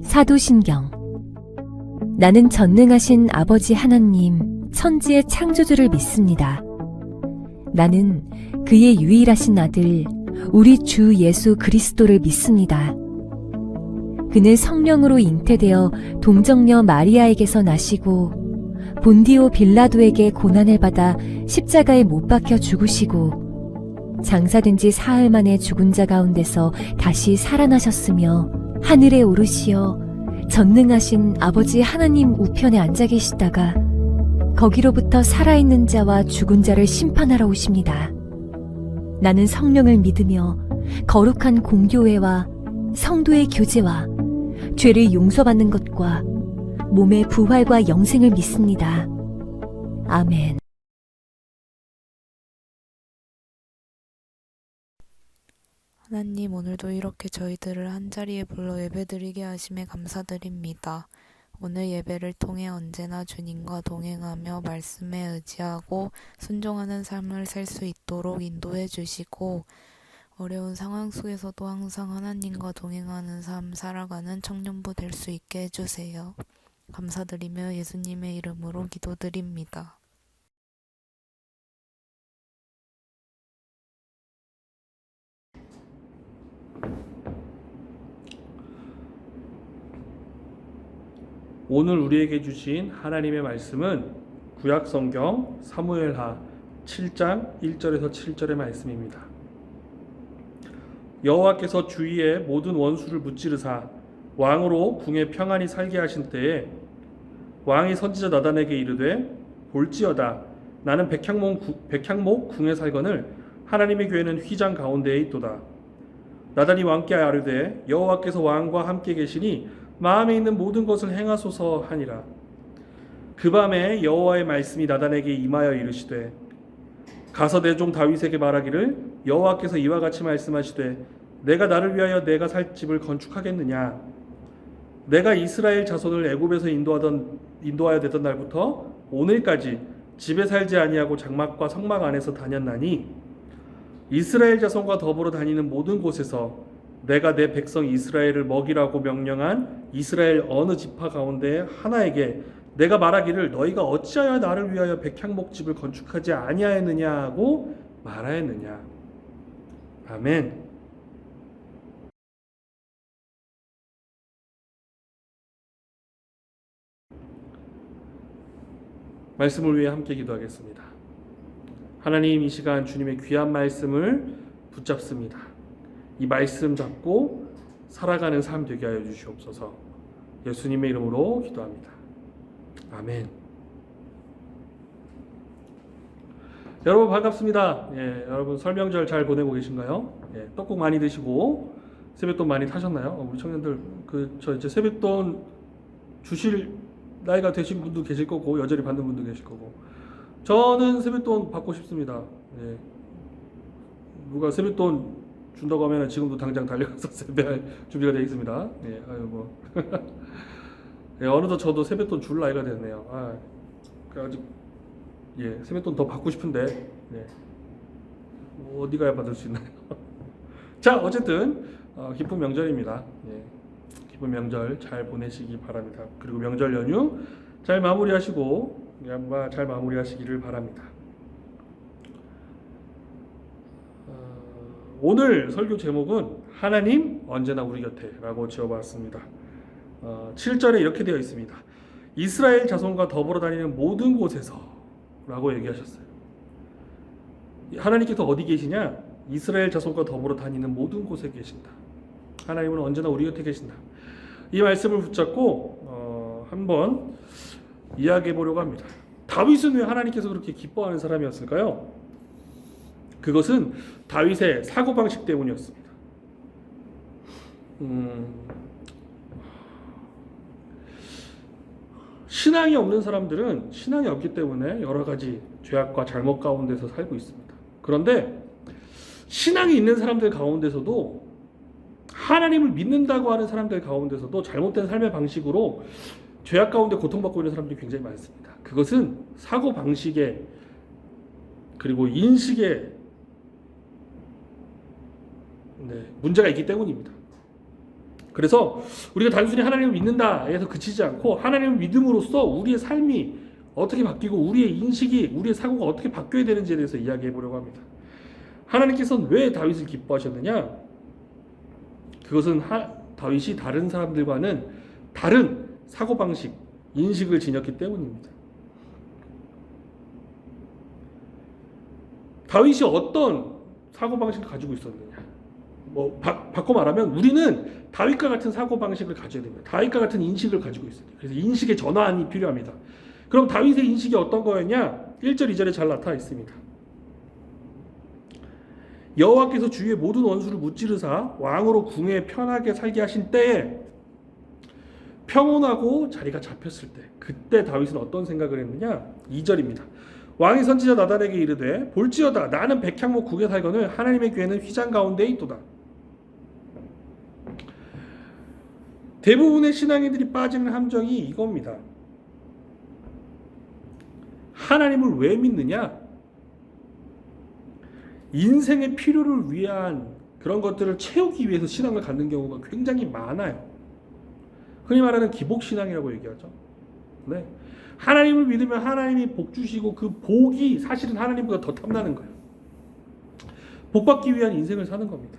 사도신경. 나는 전능하신 아버지 하나님, 천지의 창조주를 믿습니다. 나는 그의 유일하신 아들, 우리 주 예수 그리스도를 믿습니다. 그는 성령으로 잉태되어 동정녀 마리아에게서 나시고 본디오 빌라도에게 고난을 받아 십자가에 못 박혀 죽으시고 장사된 지 사흘 만에 죽은 자 가운데서 다시 살아나셨으며 하늘에 오르시어 전능하신 아버지 하나님 우편에 앉아 계시다가 거기로부터 살아있는 자와 죽은 자를 심판하러 오십니다. 나는 성령을 믿으며 거룩한 공교회와 성도의 교제와 죄를 용서받는 것과 몸의 부활과 영생을 믿습니다. 아멘. 하나님, 오늘도 이렇게 저희들을 한자리에 불러 예배드리게 하심에 감사드립니다. 오늘 예배를 통해 언제나 주님과 동행하며 말씀에 의지하고 순종하는 삶을 살 수 있도록 인도해 주시고 어려운 상황 속에서도 항상 하나님과 동행하는 삶 살아가는 청년부 될 수 있게 해주세요. 감사드리며 예수님의 이름으로 기도드립니다. 오늘 우리에게 주신 하나님의 말씀은 구약성경 사무엘하 7장 1절에서 7절의 말씀입니다. 여호와께서 주위의 모든 원수를 무찌르사 왕으로 궁에 평안히 살게 하신 때에 왕이 선지자 나단에게 이르되 볼지어다 나는 백향목 궁에 살거늘 하나님의 교회는 휘장 가운데에 있도다. 나단이 왕께 아뢰되 여호와께서 왕과 함께 계시니 마음에 있는 모든 것을 행하소서 하니라. 그 밤에 여호와의 말씀이 나단에게 임하여 이르시되 가서 내 종 다윗에게 말하기를 여호와께서 이와 같이 말씀하시되 내가 나를 위하여 내가 살 집을 건축하겠느냐. 내가 이스라엘 자손을 애굽에서 인도하여 되던 날부터 오늘까지 집에 살지 아니하고 장막과 성막 안에서 다녔나니 이스라엘 자손과 더불어 다니는 모든 곳에서 내가 내 백성 이스라엘을 먹이라고 명령한 이스라엘 어느 지파 가운데 하나에게 내가 말하기를 너희가 어찌하여 나를 위하여 백향목집을 건축하지 아니하였느냐 하고 말하였느냐. 아멘. 말씀을 위해 함께 기도하겠습니다. 하나님, 이 시간 주님의 귀한 말씀을 붙잡습니다. 이 말씀 잡고 살아가는 삶 되게 하여 주시옵소서. 예수님의 이름으로 기도합니다. 아멘. 여러분 반갑습니다. 여러분 설명절 잘 보내고 계신가요? 떡국 많이 드시고 세뱃돈 많이 타셨나요? 우리 청년들 이제 세뱃돈 주실 나이가 되신 분도 계실 거고 여전히 받는 분도 계실 거고 저는 세뱃돈 받고 싶습니다. 누가 세뱃돈 준다고 하면 지금도 당장 달려가서 세배할 준비가 되어 있습니다. 어느덧 저도 세뱃돈 줄 나이가 됐네요. 아직 세뱃돈 더 받고 싶은데 어디 가야 받을 수 있나요? 자, 어쨌든 기쁜 명절입니다. 기쁜 명절 잘 보내시기 바랍니다. 그리고 명절 연휴 잘 마무리하시고 잘 마무리하시기를 바랍니다. 오늘 설교 제목은 하나님 언제나 우리 곁에 라고 지어봤습니다. 7절에 이렇게 되어 있습니다. 이스라엘 자손과 더불어 다니는 모든 곳에서 라고 얘기하셨어요. 하나님께서 어디 계시냐? 이스라엘 자손과 더불어 다니는 모든 곳에 계신다. 하나님은 언제나 우리 곁에 계신다. 이 말씀을 붙잡고 한번 이야기해 보려고 합니다. 다윗은 왜 하나님께서 그렇게 기뻐하는 사람이었을까요? 그것은 다윗의 사고방식 때문이었습니다. 신앙이 없는 사람들은 신앙이 없기 때문에 여러 가지 죄악과 잘못 가운데서 살고 있습니다. 그런데 신앙이 있는 사람들 가운데서도 하나님을 믿는다고 하는 사람들 가운데서도 잘못된 삶의 방식으로 죄악 가운데 고통받고 있는 사람들이 굉장히 많습니다. 그것은 사고방식에 그리고 인식에 문제가 있기 때문입니다. 그래서 우리가 단순히 하나님을 믿는다에서 그치지 않고 하나님을 믿음으로써 우리의 삶이 어떻게 바뀌고 우리의 인식이, 우리의 사고가 어떻게 바뀌어야 되는지에 대해서 이야기해 보려고 합니다. 하나님께서는 왜 다윗을 기뻐하셨느냐? 그것은 다윗이 다른 사람들과는 다른 사고방식, 인식을 지녔기 때문입니다. 다윗이 어떤 사고방식을 가지고 있었느냐? 바꿔 말하면 우리는 다윗과 같은 사고방식을 가져야 됩니다. 다윗과 같은 인식을 가지고 있어요. 그래서 인식의 전환이 필요합니다. 그럼 다윗의 인식이 어떤 거였냐? 1절, 2절에 잘 나타나 있습니다. 여호와께서 주위의 모든 원수를 무찌르사 왕으로 궁에 편하게 살게 하신 때에 평온하고 자리가 잡혔을 때, 그때 다윗은 어떤 생각을 했느냐? 2절입니다. 왕이 선지자 나단에게 이르되 볼지어다 나는 백향목 국에 살거늘 하나님의 궤는 휘장 가운데 있도다. 대부분의 신앙인들이 빠지는 함정이 이겁니다. 하나님을 왜 믿느냐? 인생의 필요를 위한 그런 것들을 채우기 위해서 신앙을 갖는 경우가 굉장히 많아요. 흔히 말하는 기복신앙이라고 얘기하죠. 네. 하나님을 믿으면 하나님이 복 주시고 그 복이 사실은 하나님보다 더 탐나는 거예요. 복 받기 위한 인생을 사는 겁니다.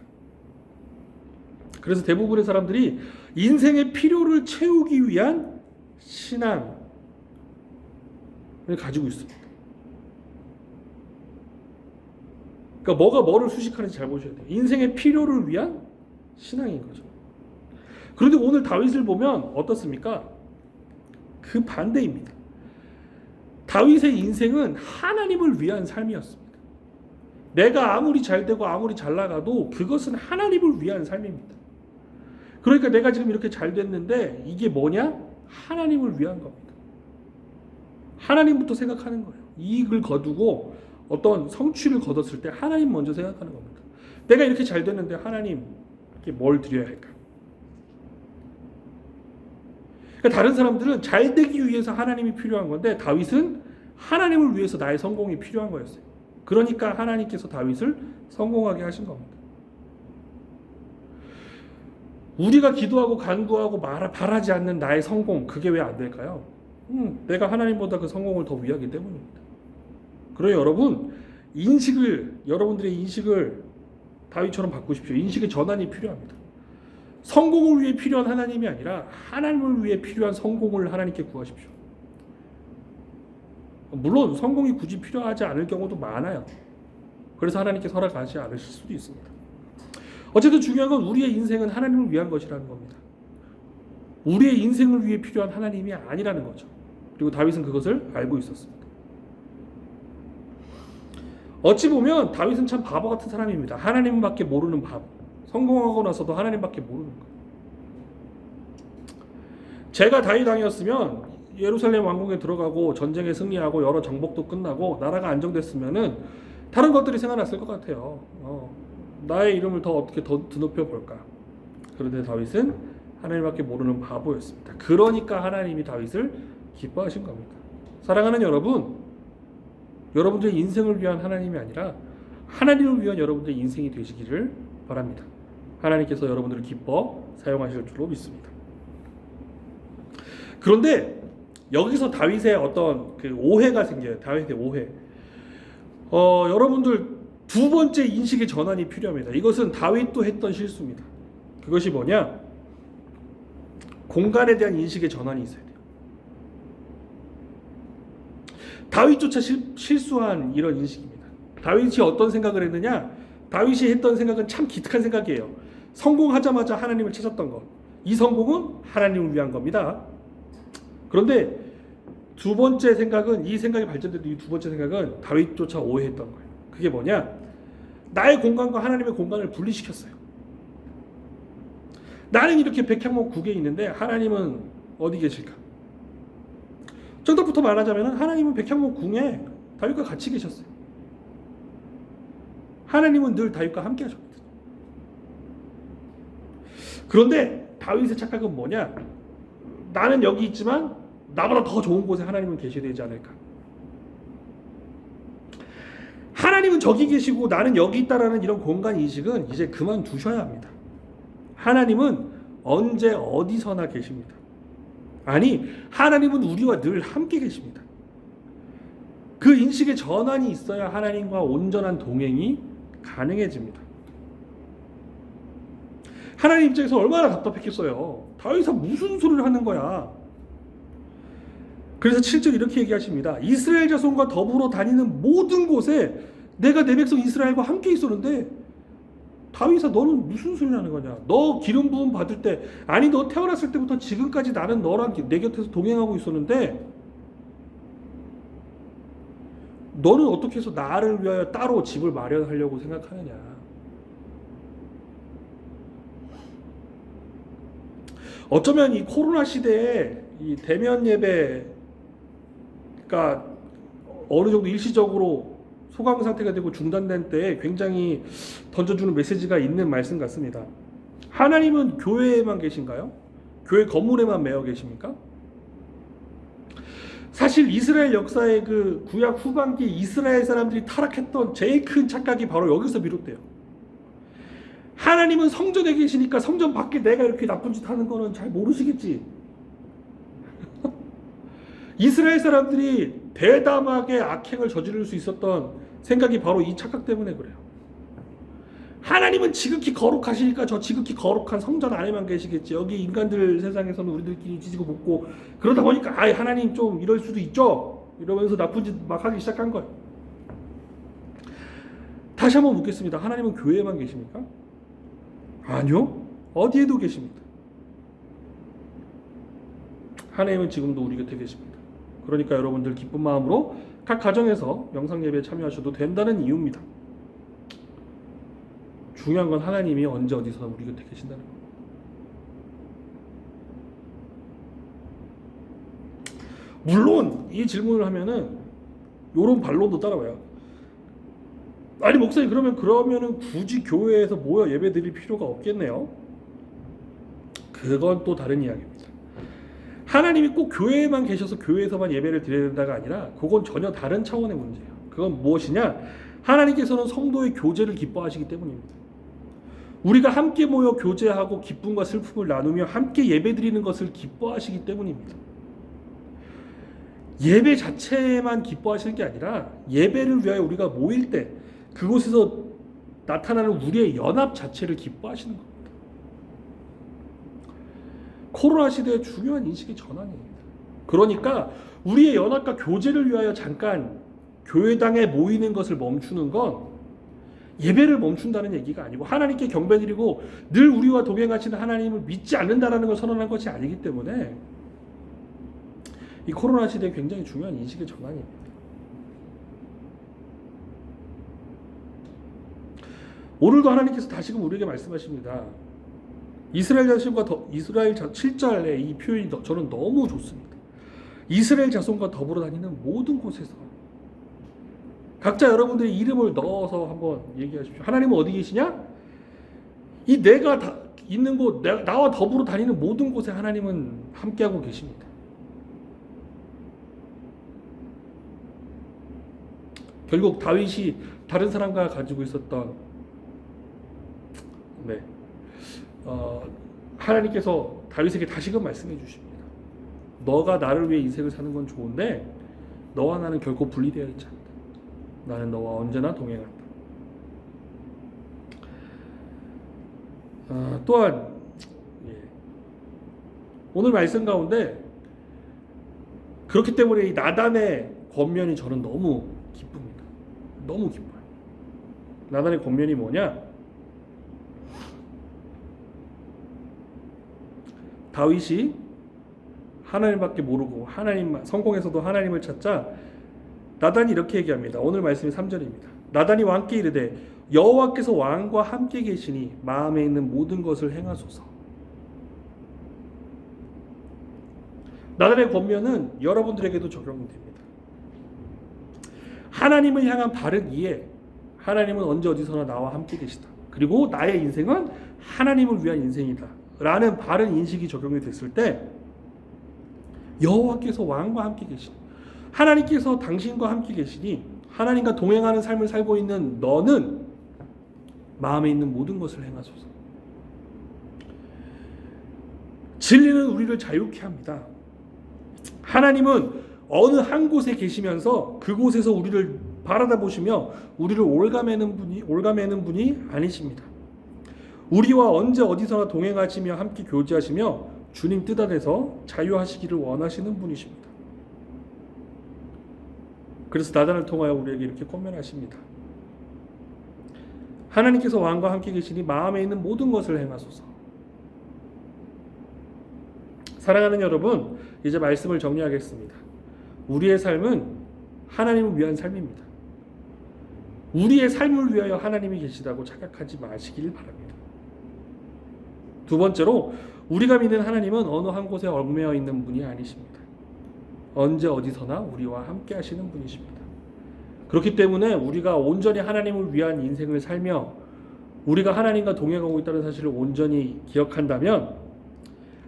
그래서 대부분의 사람들이 인생의 필요를 채우기 위한 신앙을 가지고 있습니다. 그러니까 뭐가 뭐를 수식하는지 잘 보셔야 돼요. 인생의 필요를 위한 신앙인 거죠. 그런데 오늘 다윗을 보면 어떻습니까? 그 반대입니다. 다윗의 인생은 하나님을 위한 삶이었습니다. 내가 아무리 잘 되고 아무리 잘 나가도 그것은 하나님을 위한 삶입니다. 그러니까 내가 지금 이렇게 잘 됐는데 이게 뭐냐? 하나님을 위한 겁니다. 하나님부터 생각하는 거예요. 이익을 거두고 어떤 성취를 거뒀을 때 하나님 먼저 생각하는 겁니다. 내가 이렇게 잘 됐는데 하나님께 뭘 드려야 할까? 그러니까 다른 사람들은 잘 되기 위해서 하나님이 필요한 건데 다윗은 하나님을 위해서 나의 성공이 필요한 거였어요. 그러니까 하나님께서 다윗을 성공하게 하신 겁니다. 우리가 기도하고 간구하고 바라지 않는 나의 성공, 그게 왜 안 될까요? 내가 하나님보다 그 성공을 더 위하기 때문입니다. 그래요, 여러분, 여러분들의 인식을 다윗처럼 바꾸십시오. 인식의 전환이 필요합니다. 성공을 위해 필요한 하나님이 아니라 하나님을 위해 필요한 성공을 하나님께 구하십시오. 물론 성공이 굳이 필요하지 않을 경우도 많아요. 그래서 하나님께 허락하지 않으실 수도 있습니다. 어쨌든 중요한 건 우리의 인생은 하나님을 위한 것이라는 겁니다. 우리의 인생을 위해 필요한 하나님이 아니라는 거죠. 그리고 다윗은 그것을 알고 있었습니다. 어찌 보면 다윗은 참 바보 같은 사람입니다. 하나님밖에 모르는 바보. 성공하고 나서도 하나님밖에 모르는 거예요. 제가 다윗 왕이었으면 예루살렘 왕궁에 들어가고 전쟁에 승리하고 여러 정복도 끝나고 나라가 안정됐으면은 다른 것들이 생각났을 것 같아요. 나의 이름을 어떻게 더 드높여 볼까? 그런데 다윗은 하나님밖에 모르는 바보였습니다. 그러니까 하나님이 다윗을 기뻐하신 겁니다. 사랑하는 여러분, 여러분들의 인생을 위한 하나님이 아니라 하나님을 위한 여러분들의 인생이 되시기를 바랍니다. 하나님께서 여러분들을 기뻐 사용하실 줄로 믿습니다. 그런데 여기서 다윗의 어떤 그 오해가 생겨요. 다윗의 오해. 여러분들 두 번째 인식의 전환이 필요합니다. 이것은 다윗도 했던 실수입니다. 그것이 뭐냐? 공간에 대한 인식의 전환이 있어야 돼요. 다윗조차 실수한 이런 인식입니다. 다윗이 어떤 생각을 했느냐? 다윗이 했던 생각은 참 기특한 생각이에요. 성공하자마자 하나님을 찾았던 것. 이 성공은 하나님을 위한 겁니다. 그런데 두 번째 생각은, 이 생각이 발전된 이 두 번째 생각은 다윗조차 오해했던 거예요. 그게 뭐냐? 나의 공간과 하나님의 공간을 분리시켰어요. 나는 이렇게 백향목 국에 있는데 하나님은 어디 계실까? 정답부터 말하자면 하나님은 백향목 궁에 다윗과 같이 계셨어요. 하나님은 늘 다윗과 함께 하셨거든요. 그런데 다윗의 착각은 뭐냐? 나는 여기 있지만 나보다 더 좋은 곳에 하나님은 계셔야 되지 않을까? 하나님은 저기 계시고 나는 여기 있다라는 이런 공간 인식은 이제 그만두셔야 합니다. 하나님은 언제 어디서나 계십니다. 아니, 하나님은 우리와 늘 함께 계십니다. 그 인식의 전환이 있어야 하나님과 온전한 동행이 가능해집니다. 하나님 입장에서 얼마나 답답했겠어요. 더 이상 무슨 소리를 하는 거야. 그래서 7절 이렇게 얘기하십니다. 이스라엘 자손과 더불어 다니는 모든 곳에 내가 내 백성 이스라엘과 함께 있었는데 다윗아 너는 무슨 소리를 하는 거냐. 너 기름 부음 받을 때 아니 너 태어났을 때부터 지금까지 나는 너랑 내 곁에서 동행하고 있었는데 너는 어떻게 해서 나를 위하여 따로 집을 마련하려고 생각하느냐. 어쩌면 이 코로나 시대에 이 대면 예배가 어느 정도 일시적으로 소강 상태가 되고 중단된 때에 굉장히 던져주는 메시지가 있는 말씀 같습니다. 하나님은 교회에만 계신가요? 교회 건물에만 매여 계십니까? 사실 이스라엘 역사의 그 구약 후반기 이스라엘 사람들이 타락했던 제일 큰 착각이 바로 여기서 비롯돼요. 하나님은 성전에 계시니까 성전 밖에 내가 이렇게 나쁜 짓 하는 거는 잘 모르시겠지. 이스라엘 사람들이 대담하게 악행을 저지를 수 있었던 생각이 바로 이 착각 때문에 그래요. 하나님은 지극히 거룩하시니까 저 지극히 거룩한 성전 안에만 계시겠지. 여기 인간들 세상에서는 우리들끼리 지지고 볶고 그러다 보니까 아이 하나님 좀 이럴 수도 있죠. 이러면서 나쁜 짓 막 하기 시작한 거예요. 다시 한번 묻겠습니다. 하나님은 교회에만 계십니까? 아니요. 어디에도 계십니다. 하나님은 지금도 우리 곁에 계십니다. 그러니까 여러분들 기쁜 마음으로 각 가정에서 영상 예배에 참여하셔도 된다는 이유입니다. 중요한 건 하나님이 언제 어디서 우리 곁에 계신다는 겁니다. 물론 이 질문을 하면은 요런 반론도 따라와요. 아니 목사님 그러면은 굳이 교회에서 모여 예배 드릴 필요가 없겠네요. 그건 또 다른 이야기입니다. 하나님이 꼭 교회에만 계셔서 교회에서만 예배를 드려야 된다가 아니라 그건 전혀 다른 차원의 문제예요. 그건 무엇이냐? 하나님께서는 성도의 교제를 기뻐하시기 때문입니다. 우리가 함께 모여 교제하고 기쁨과 슬픔을 나누며 함께 예배 드리는 것을 기뻐하시기 때문입니다. 예배 자체만 기뻐하시는 게 아니라 예배를 위하여 우리가 모일 때 그곳에서 나타나는 우리의 연합 자체를 기뻐하시는 겁니다. 코로나 시대의 중요한 인식의 전환입니다. 그러니까 우리의 연합과 교제를 위하여 잠깐 교회당에 모이는 것을 멈추는 건 예배를 멈춘다는 얘기가 아니고 하나님께 경배드리고 늘 우리와 동행하시는 하나님을 믿지 않는다라는 걸 선언한 것이 아니기 때문에 이 코로나 시대에 굉장히 중요한 인식의 전환입니다. 오늘도 하나님께서 다시금 우리에게 말씀하십니다. 이스라엘 자손과 7절의 이 표현이 저는 너무 좋습니다. 이스라엘 자손과 더불어 다니는 모든 곳에서 각자 여러분들의 이름을 넣어서 한번 얘기하십시오. 하나님은 어디 계시냐? 이 내가 있는 곳, 나와 더불어 다니는 모든 곳에 하나님은 함께하고 계십니다. 결국 다윗이 다른 사람과 가지고 있었던 하나님께서 다윗에게 다시금 말씀해 주십니다. 너가 나를 위해 인생을 사는 건 좋은데 너와 나는 결코 분리되어 있지 않다. 나는 너와 언제나 동행한다. 또한 오늘 말씀 가운데 그렇기 때문에 이 나단의 권면이 저는 너무 기쁩니다. 너무 기뻐요. 나단의 권면이 뭐냐? 다윗이 하나님밖에 모르고 하나님만 성공에서도 하나님을 찾자 나단이 이렇게 얘기합니다. 오늘 말씀이 3절입니다. 나단이 왕께 이르되 여호와께서 왕과 함께 계시니 마음에 있는 모든 것을 행하소서. 나단의 권면은 여러분들에게도 적용됩니다. 하나님을 향한 바른 이해, 하나님은 언제 어디서나 나와 함께 계시다. 그리고 나의 인생은 하나님을 위한 인생이다 라는 바른 인식이 적용이 됐을 때 여호와께서 왕과 함께 계시니 하나님께서 당신과 함께 계시니 하나님과 동행하는 삶을 살고 있는 너는 마음에 있는 모든 것을 행하소서. 진리는 우리를 자유케 합니다. 하나님은 어느 한 곳에 계시면서 그곳에서 우리를 바라다 보시며 우리를 올가매는 분이 아니십니다. 우리와 언제 어디서나 동행하시며 함께 교제하시며 주님 뜻 안에서 자유하시기를 원하시는 분이십니다. 그래서 나단을 통하여 우리에게 이렇게 권면하십니다. 하나님께서 왕과 함께 계시니 마음에 있는 모든 것을 행하소서. 사랑하는 여러분, 이제 말씀을 정리하겠습니다. 우리의 삶은 하나님을 위한 삶입니다. 우리의 삶을 위하여 하나님이 계시다고 착각하지 마시길 바랍니다. 두 번째로, 우리가 믿는 하나님은 어느 한 곳에 얽매여 있는 분이 아니십니다. 언제 어디서나 우리와 함께 하시는 분이십니다. 그렇기 때문에 우리가 온전히 하나님을 위한 인생을 살며 우리가 하나님과 동행하고 있다는 사실을 온전히 기억한다면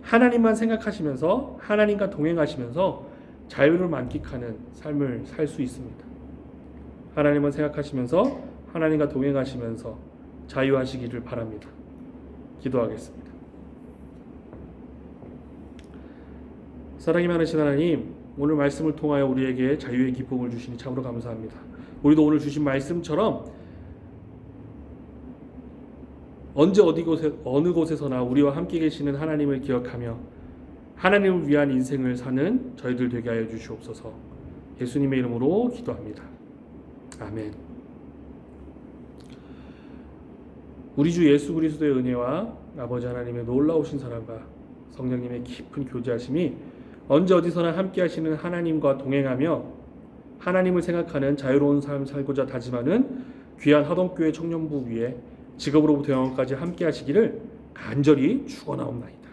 하나님만 생각하시면서 하나님과 동행하시면서 자유를 만끽하는 삶을 살 수 있습니다. 하나님만 생각하시면서 하나님과 동행하시면서 자유하시기를 바랍니다. 기도하겠습니다. 사랑이 많으신 하나님, 오늘 말씀을 통하여 우리에게 자유의 기쁨을 주시니 참으로 감사합니다. 우리도 오늘 주신 말씀처럼 언제 어느 곳에서나 우리와 함께 계시는 하나님을 기억하며 하나님을 위한 인생을 사는 저희들 되게 하여 주시옵소서. 예수님의 이름으로 기도합니다. 아멘. 우리 주 예수 그리스도의 은혜와 아버지 하나님의 놀라우신 사랑과 성령님의 깊은 교제하심이 언제 어디서나 함께 하시는 하나님과 동행하며 하나님을 생각하는 자유로운 삶 살고자 다짐하는 귀한 하동교회 청년부 위에 직업으로부터 영원까지 함께 하시기를 간절히 축원하옵나이다.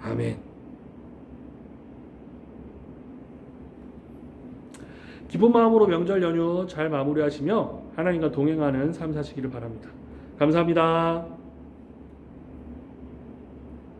아멘. 기쁜 마음으로 명절 연휴 잘 마무리하시며 하나님과 동행하는 삶 사시기를 바랍니다. 감사합니다.